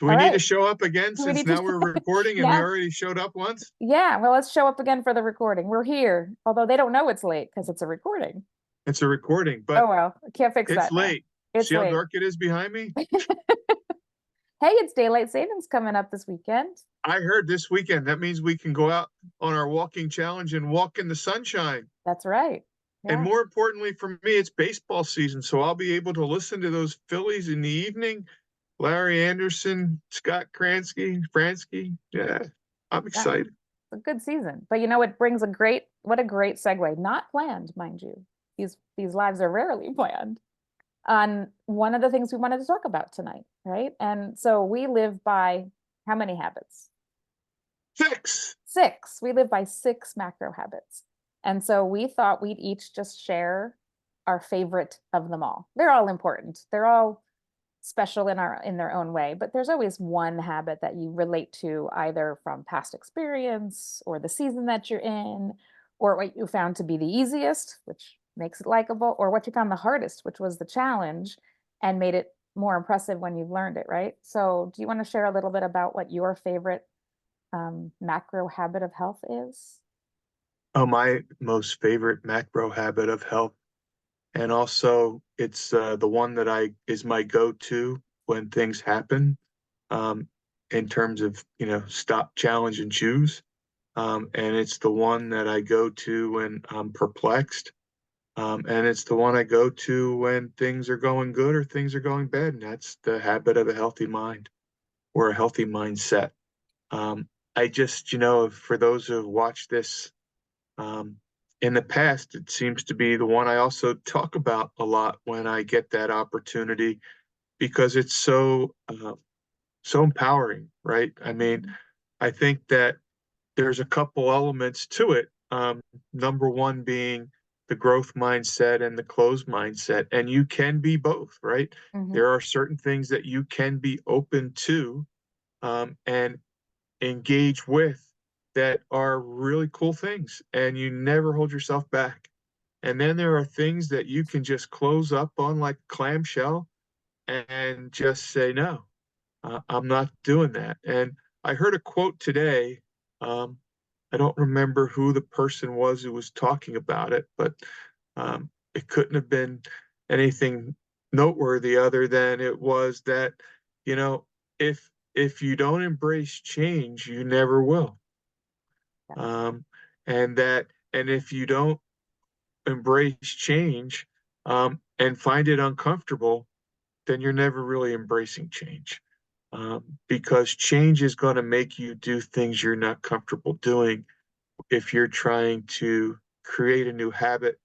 Do All we need to right. show up again Do we since need to now we're recording and we now? already showed up once? Yeah, well, let's show up again for the recording. We're here, although they don't know it's late because it's a recording. It's a recording, Oh but well, I can't fix it's that now. late. It's See how late. dark it is behind me? Hey, it's daylight savings coming up this weekend. I heard this weekend. That means we can go out on our walking challenge and walk in the sunshine. That's right. And Yeah. more importantly for me, it's baseball season. So I'll be able to listen to those Phillies in the evening. Larry Anderson, Scott Fransky. Yeah, I'm Yeah. excited. It's a good season. But it brings what a great segue. Not planned, mind you. These lives are rarely planned. On one of the things we wanted to talk about tonight, right? And so we live by how many habits? 6. Six. We live by six macro habits. And so we thought we'd each just share our favorite of them all. They're all important. They're all special in their own way, but there's always one habit that you relate to either from past experience or the season that you're in, or what you found to be the easiest, which makes it likable, or what you found the hardest, which was the challenge and made it more impressive when you've learned it, right? So do you want to share a little bit about what your favorite macro habit of health is? Oh, my most favorite macro habit of health. And also it's the one that I is my go-to when things happen, um, in terms of, stop, challenge, and choose. And it's the one that I go to when I'm perplexed. And it's the one I go to when things are going good or things are going bad. And that's the habit of a healthy mind or a healthy mindset. I just, for those who have watched this, um, in the past, it seems to be the one I also talk about a lot when I get that opportunity because it's so empowering, right? I mean, Mhm. I think that there's a couple elements to it. Number one being the growth mindset and the closed mindset, and you can be both, right? Mhm. There are certain things that you can be open to, and engage with that are really cool things, and you never hold yourself back. And then there are things that you can just close up on like clamshell and just say, no, I'm not doing that. And I heard a quote today. Um, I don't remember who the person was who was talking about it, but it couldn't have been anything noteworthy other than it was that, you know, if you don't embrace change, you never will. Yeah. Um, and if you don't embrace change, and find it uncomfortable, then you're never really embracing change. Because change is going to make you do things you're not comfortable doing if you're trying to create a new habit,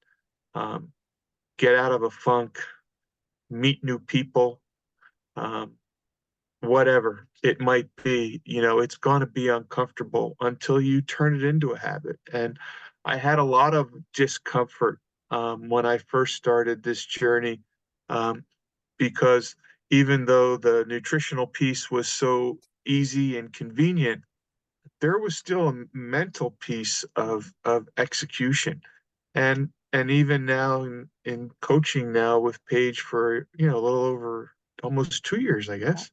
um, get out of a funk, meet new people, um, whatever it might be. It's going to be uncomfortable until you turn it into a habit. And I had a lot of discomfort, when I first started this journey, um, because even though the nutritional piece was so easy and convenient, there was still a mental piece of execution. And even now in coaching now with Paige for, a little over almost 2 years, I Yeah. guess,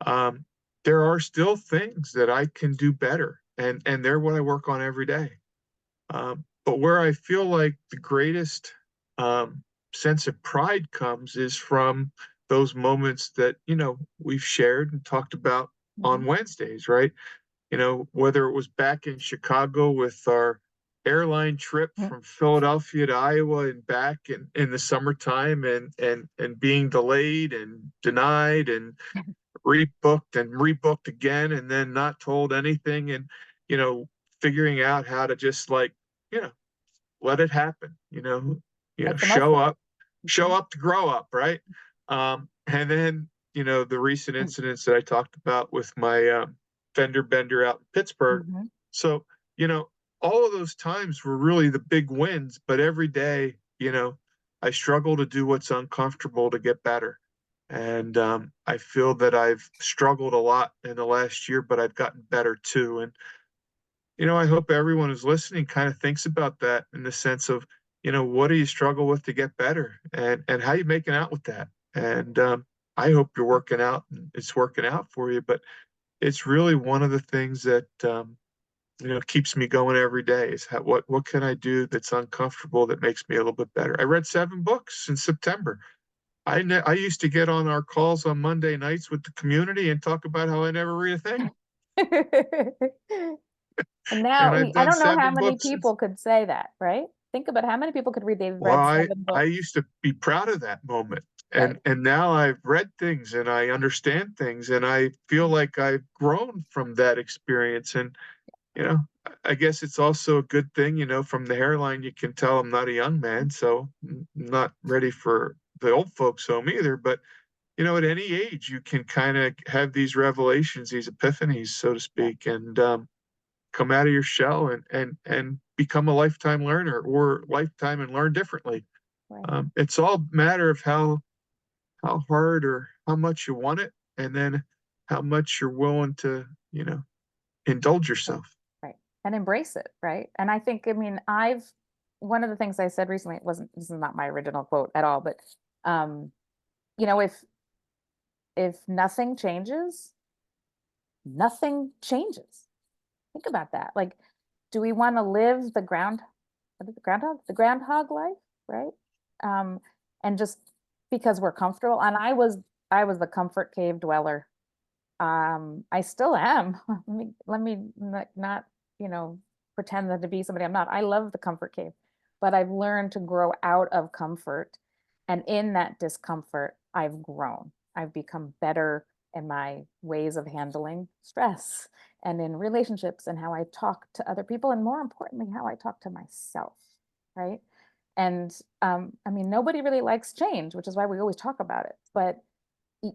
um, there are still things that I can do better, and they're what I work on every day. But where I feel like the greatest, sense of pride comes is from those moments that, we've shared and talked about Mhm. on Wednesdays, right? Whether it was back in Chicago with our airline trip Mhm. from Philadelphia to Iowa and back in the summertime, and being delayed and denied and rebooked and rebooked again and then not told anything, and you know figuring out how to just like, you know let it happen, Make the most show of it. up, show Mhm. up to grow up, right? And then, the recent incidents that I talked about with my, fender bender out in Pittsburgh. Mhm. So, you know all of those times were really the big wins, but every day, I struggle to do what's uncomfortable to get better. And I feel that I've struggled a lot in the last year, but I've gotten better too. And I hope everyone who's listening kind of thinks about that in the sense of, what do you struggle with to get better, and how you making out with that? And I hope you're working out and it's working out for you, but it's really one of the things that keeps me going every day is what can I do that's uncomfortable that makes me a little bit better. I read 7 books in September. I used to get on our calls on Monday nights with the community and talk about how I never read a thing. And And now I've I done don't know how seven many books since. people could say that, right? Think about how many people could read they've Well, read I seven I books. used to be proud of that moment. Right. And now I've read things and I understand things and I feel like I've grown from that experience. And you know, I guess it's also a good thing, from the hairline, you can tell I'm not a young man, so I'm not ready for the old folks home either. But, at any age, you can kind of have these revelations, these epiphanies, so to Yeah. speak, and come out of your shell and become a lifetime learner or lifetime and learn differently. Right. It's all a matter of how hard or how much you want it, and then how much you're willing to, indulge Right. yourself. Right. And embrace it, right? And I think, I mean, one of the things I said recently, this is not my original quote at all, but um, you know, if nothing changes, nothing changes. Think about that. Like, do we want to live the groundhog life, right? Um, and just because we're comfortable, and I was the comfort cave dweller. I still am. Let me not, you know, pretend that to be somebody I'm not. I love the comfort cave, but I've learned to grow out of comfort. And in that discomfort, I've grown. I've become better in my ways of handling stress and in relationships and how I talk to other people, and more importantly, how I talk to myself, right? And I mean, nobody really likes change, which is why we always talk about it, but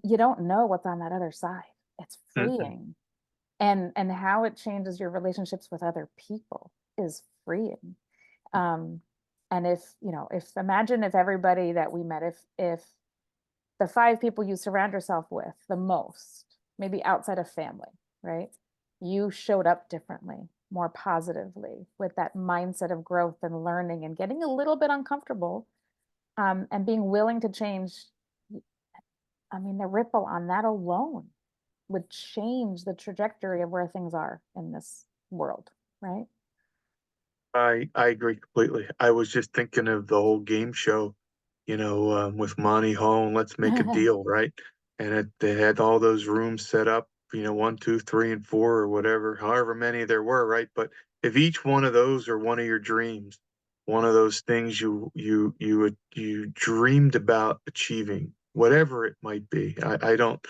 you don't know what's on that other side. It's Mhm. freeing. And how it changes your relationships with other people is freeing. Um, and if imagine if everybody that we met, if the 5 people you surround yourself with the most, maybe outside of family, right? You showed up differently, more positively, with that mindset of growth and learning and getting a little bit uncomfortable, and being willing to change. I mean, the ripple on that alone would change the trajectory of where things are in this world, right? I agree completely. I was just thinking of the whole game show, with Monty Hall and Let's Make a Deal, right? And they had all those rooms set up, one, two, three, and four, or whatever, however many there were, right? But if each one of those are one of your dreams, one of those things you dreamed about achieving, whatever it might be, I don't,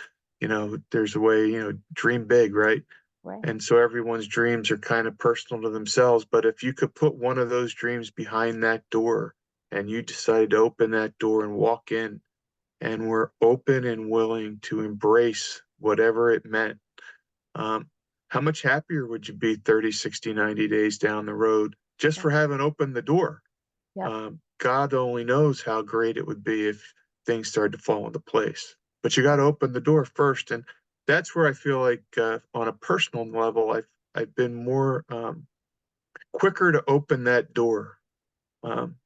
there's a way, dream big, right? Right. And so everyone's dreams are kind of personal to themselves. But if you could put one of those dreams behind that door and you decided to open that door and walk in and were open and willing to embrace whatever it meant, um, how much happier would you be 30, 60, 90 days down the road just Yeah. for having opened the door? Yep. God only knows how great it would be if things started to fall into place. But you got to open the door first, and that's where I feel like, on a personal level, I've been more quicker to open that door, um,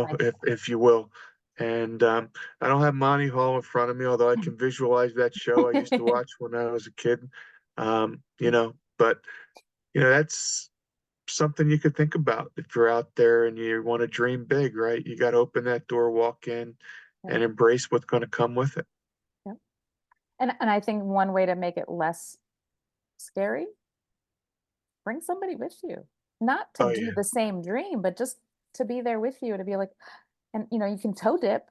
Right. if you will. And I don't have Monty Hall in front of me, although I can visualize that show I used to watch when I was a kid. But that's something you could think about if you're out there and you want to dream big, right? You got to open that door, walk in, Yep. and embrace what's going to come with it. Yep. And I think one way to make it less scary, bring somebody with you. Not to Oh do yeah, the same dream, but just to be there with you, to be like, and you can toe dip,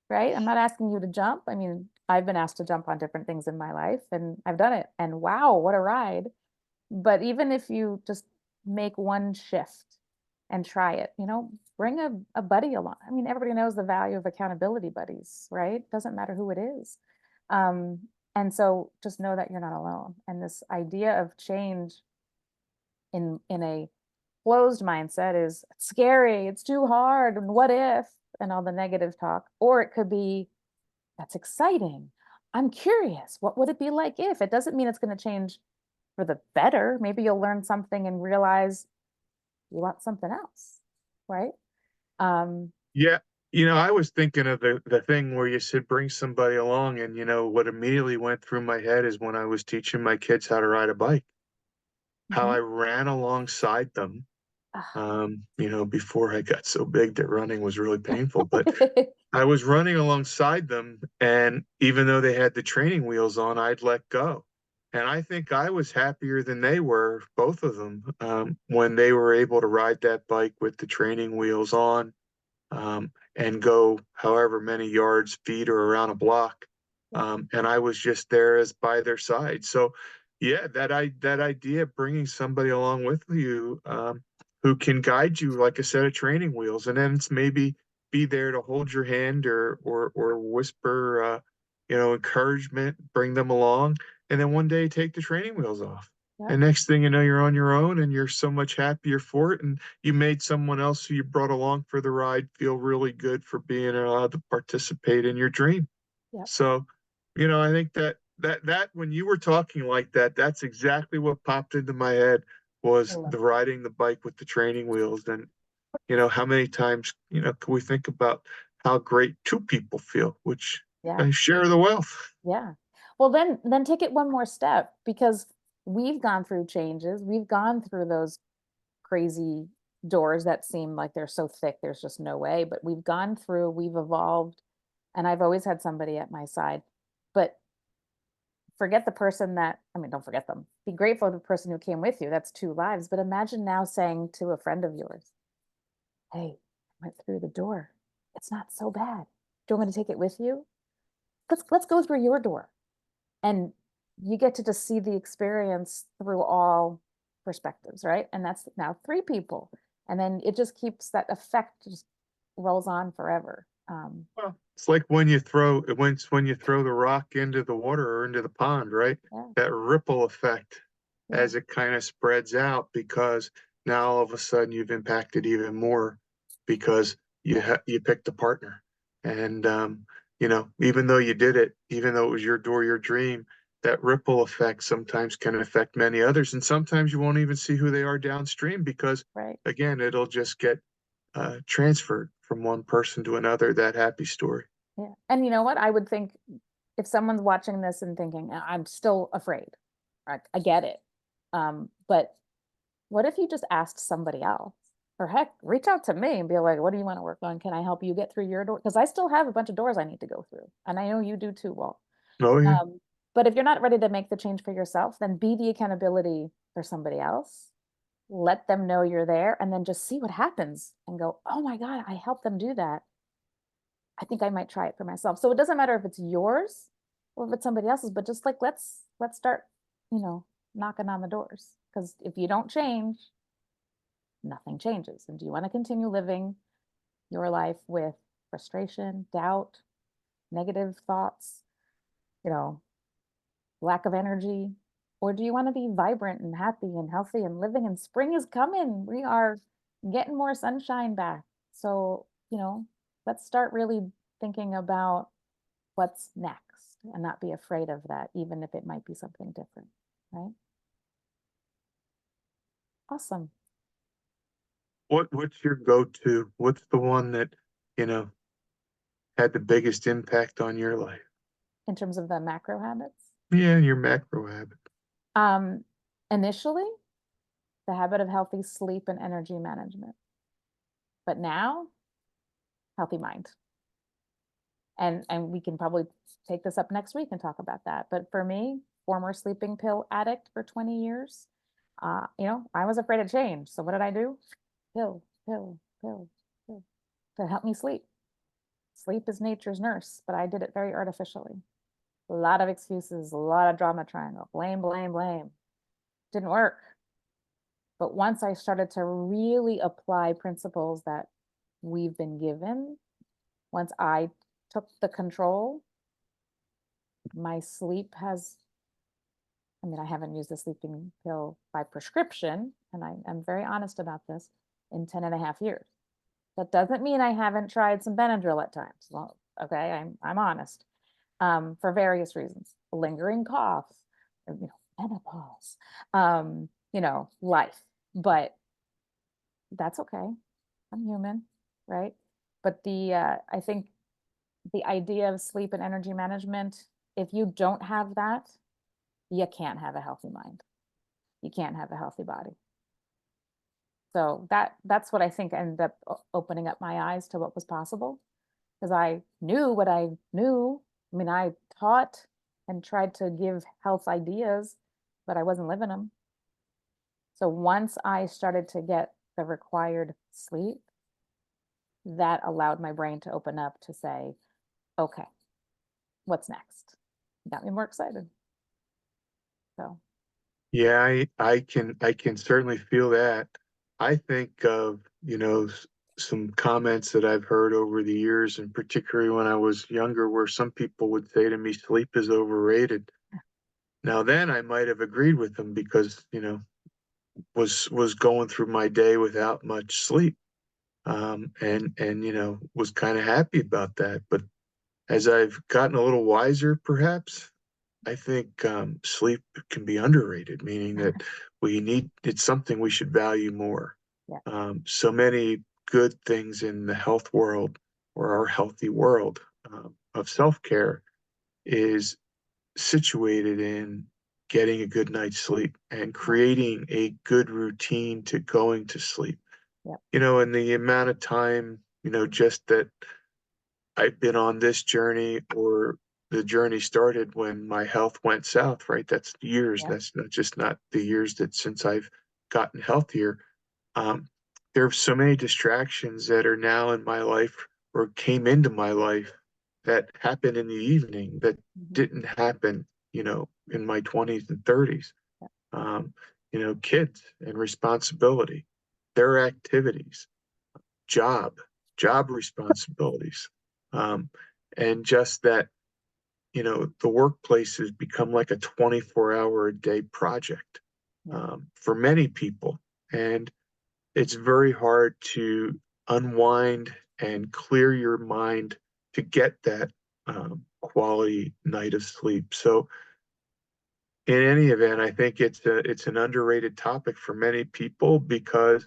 right? I'm not asking you to jump. I mean, I've been asked to jump on different things in my life and I've done it. And wow, what a ride. But even if you just make one shift and try it, bring a buddy along. I mean, everybody knows the value of accountability buddies, right? Doesn't matter who it is. Um, and so just know that you're not alone. And this idea of change in a closed mindset is scary, it's too hard, and what if, and all the negative talk. Or it could be, that's exciting. I'm curious. What would it be like if? It doesn't mean it's going to change for the better. Maybe you'll learn something and realize you want something else, right? Um, yeah, I was thinking of the thing where you said bring somebody along, and what immediately went through my head is when I was teaching my kids how to ride a bike, how Mhm. I ran alongside them. Ah. Before I got so big that running was really painful, but I was running alongside them, and even though they had the training wheels on, I'd let go. And I think I was happier than they were, both of them, when they were able to ride that bike with the training wheels on, and go however many yards, feet, or around a block. Yeah, And I was just there as by their side. So, yeah, that idea of bringing somebody along with you, who can guide you like a set of training wheels, and then it's maybe be there to hold your hand or whisper, encouragement, bring them along, and then one day take the training wheels off. yeah, And next thing you know, you're on your own, and you're so much happier for it. And you made someone else who you brought along for the ride feel really good for being allowed to participate in your dream. yeah. So, I think that when you were talking like that, that's exactly what popped into my head I was love the that. riding the bike with the training wheels. And, how many times, can we think about how great two people feel, which Yeah, share the wealth. yeah. Well, then take it one more step because we've gone through changes. We've gone through those crazy doors that seem like they're so thick, there's just no way. But we've gone through, we've evolved, and I've always had somebody at my side. But forget the person that, I mean, don't forget them. Be grateful for the person who came with you. That's two lives. But imagine now saying to a friend of yours, hey, I went through the door. It's not so bad. Do you want me to take it with you? Let's go through your door. And you get to just see the experience through all perspectives, right? And that's now three people. And then it just keeps that effect just rolls on forever. Well, it's like when you throw the rock into the water or into the pond, right? Yeah, That ripple effect yeah, as it kind of spreads out, because now all of a sudden you've impacted even more because you picked a partner. And even though you did it, even though it was your door, your dream, that ripple effect sometimes can affect many others. And sometimes you won't even see who they are downstream because, right. again, it'll just get transferred from one person to another, that happy story. Yeah. And you know what? I would think if someone's watching this and thinking, I'm still afraid, I get it. But what if you just asked somebody else? Or heck, reach out to me and be like, what do you want to work on? Can I help you get through your door? Because I still have a bunch of doors I need to go through. And I know you do too, Walt. Oh, yeah. Um, but if you're not ready to make the change for yourself, then be the accountability for somebody else. Let them know you're there and then just see what happens and go, oh my God, I helped them do that. I think I might try it for myself. So it doesn't matter if it's yours or if it's somebody else's, but just like let's start, you know, knocking on the doors. Because if you don't change, nothing changes. And do you want to continue living your life with frustration, doubt, negative thoughts, you know, lack of energy? Or do you want to be vibrant and happy and healthy and living? And spring is coming. We are getting more sunshine back. So, let's start really thinking about what's next and not be afraid of that, even if it might be something different. Right? Awesome. What's your go-to? What's the one that, you know, had the biggest impact on your life? In terms of the macro habits. Yeah, your macro habit. Um, Initially, the habit of healthy sleep and energy management. But now, healthy mind. And we can probably take this up next week and talk about that. But for me, former sleeping pill addict for 20 years, I was afraid of change. So what did I do? Pill, pill, pill, pill to help me sleep. Sleep is nature's nurse, but I did it very artificially. A lot of excuses, a lot of drama triangle, blame, blame, blame. Didn't work. But once I started to really apply principles that we've been given, once I took the control, my sleep has, I mean, I haven't used the sleeping pill by prescription, and I'm very honest about this, in 10 and a half years. That doesn't mean I haven't tried some Benadryl at times. Well, okay, I'm honest. For various reasons. Lingering cough, menopause, life. But that's okay. I'm human, right? But I think the idea of sleep and energy management, if you don't have that, you can't have a healthy mind. You can't have a healthy body. So that's what I think ended up opening up my eyes to what was possible, because I knew what I knew. I mean, I taught and tried to give health ideas, but I wasn't living them. So once I started to get the required sleep, that allowed my brain to open up to say, okay, what's next? Got me more excited. So Yeah, I can certainly feel that. I think of, some comments that I've heard over the years, and particularly when I was younger, where some people would say to me, sleep is overrated. Now then I might have agreed with them because, was going through my day without much sleep. And was kind of happy about that. But as I've gotten a little wiser, perhaps, I think sleep can be underrated, meaning that it's something we should value more. yeah, So many good things in the health world, or our healthy world, of self-care, is situated in getting a good night's sleep and creating a good routine to going to sleep. yeah, And the amount of time, just that I've been on this journey, or the journey started when my health went south, right? That's years. yeah, That's not the years that since I've gotten healthier. Um, there are so many distractions that are now in my life, or came into my life, that happen in the evening that mhm, didn't happen, in my 20s and 30s. yeah, Um, kids and responsibility, their activities, job, job responsibilities. Um, and just that, the workplace has become like a 24-hour a day project, yeah, for many people. And it's very hard to unwind and clear your mind to get that quality night of sleep. So in any event, I think it's an underrated topic for many people, because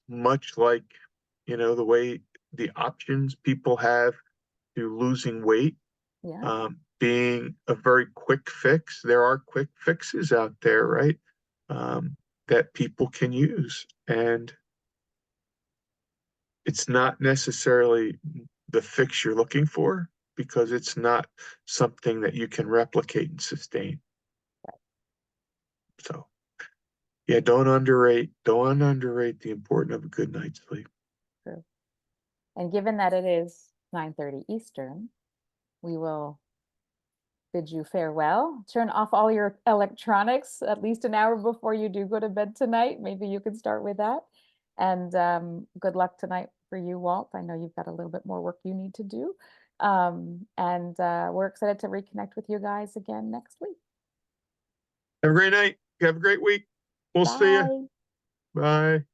much like, the way the options people have to losing weight, yeah, being a very quick fix, there are quick fixes out there, right? Um, that people can use. And it's not necessarily the fix you're looking for, because it's not something that you can replicate and sustain. So yeah, don't underrate the importance of a good night's sleep. true. And given that it is 9:30 Eastern, we will bid you farewell. Turn off all your electronics at least an hour before you do go to bed tonight. Maybe you could start with that. And good luck tonight for you, Walt. I know you've got a little bit more work you need to do. And we're excited to reconnect with you guys again next week. Have a great night. Have a great week. We'll see you. Bye. Bye.